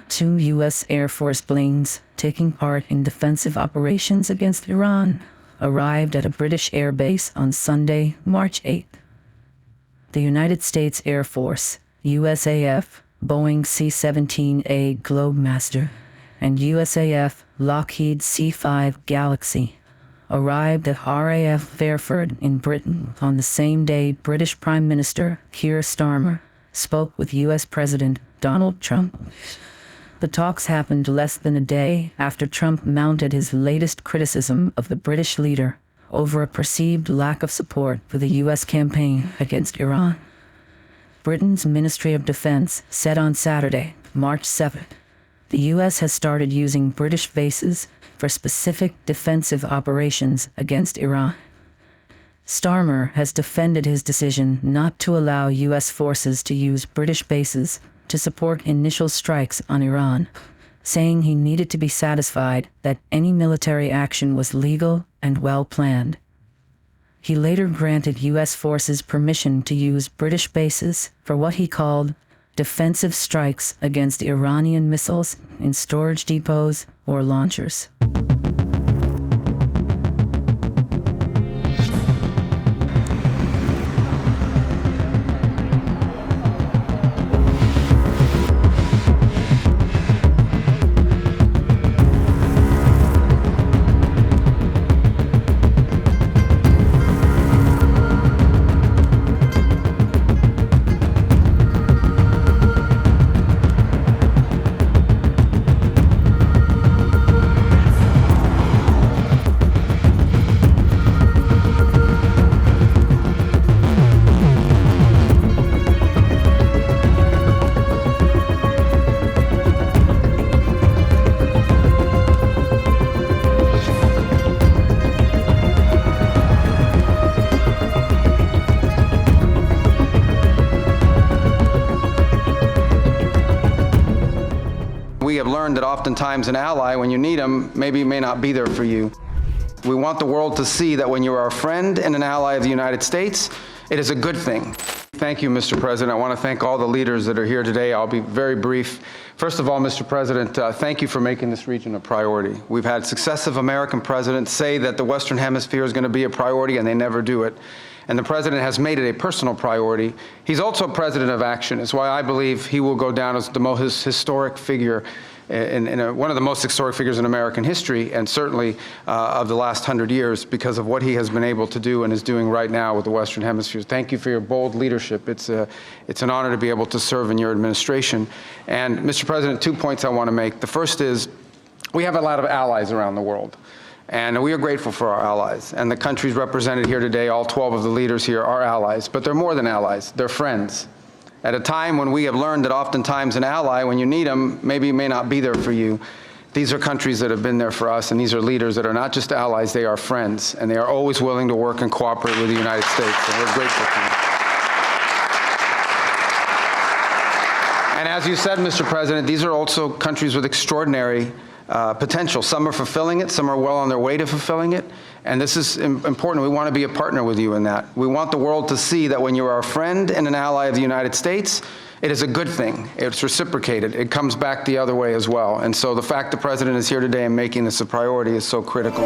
Two U.S. Air Force planes taking part in defensive operations against Iran arrived at a British air base on Sunday, March 8th. The United States Air Force, USAF, Boeing C-17A Globemaster, and USAF Lockheed C-5 Galaxy arrived at RAF Fairford in Britain on the same day British Prime Minister Keir Starmer spoke with U.S. President Donald Trump. The talks happened less than a day after Trump mounted his latest criticism of the British leader over a perceived lack of support for the U.S. campaign against Iran. Britain's Ministry of Defense said on Saturday, March 7th, the U.S. has started using British bases for specific defensive operations against Iran. Starmer has defended his decision not to allow U.S. forces to use British bases to support initial strikes on Iran, saying he needed to be satisfied that any military action was legal and well-planned. He later granted U.S. forces permission to use British bases for what he called defensive strikes against Iranian missiles in storage depots or launchers. We have learned that oftentimes an ally, when you need them, maybe may not be there for you. We want the world to see that when you are a friend and an ally of the United States, it is a good thing. Thank you, Mr. President. I want to thank all the leaders that are here today. I'll be very brief. First of all, Mr. President, thank you for making this region a priority. We've had successive American presidents say that the Western Hemisphere is going to be a priority, and they never do it. And the president has made it a personal priority. He's also a president of action. It's why I believe he will go down as the most historic figure, one of the most historic figures in American history, and certainly of the last 100 years, because of what he has been able to do and is doing right now with the Western Hemisphere. Thank you for your bold leadership. It's an honor to be able to serve in your administration. And Mr. President, 2 points I want to make. The first is, we have a lot of allies around the world. And we are grateful for our allies. And the countries represented here today, all 12 of the leaders here, are allies. But they're more than allies. They're friends. At a time when we have learned that oftentimes an ally, when you need them, maybe may not be there for you. These are countries that have been there for us, and these are leaders that are not just allies, they are friends. And they are always willing to work and cooperate with the United States. And we're grateful for them. And as you said, Mr. President, these are also countries with extraordinary potential. Some are fulfilling it, some are well on their way to fulfilling it, and this is important. We want to be a partner with you in that. We want the world to see that when you are a friend and an ally of the United States, it is a good thing. It's reciprocated. It comes back the other way as well. And so the fact the President is here today and making this a priority is so critical.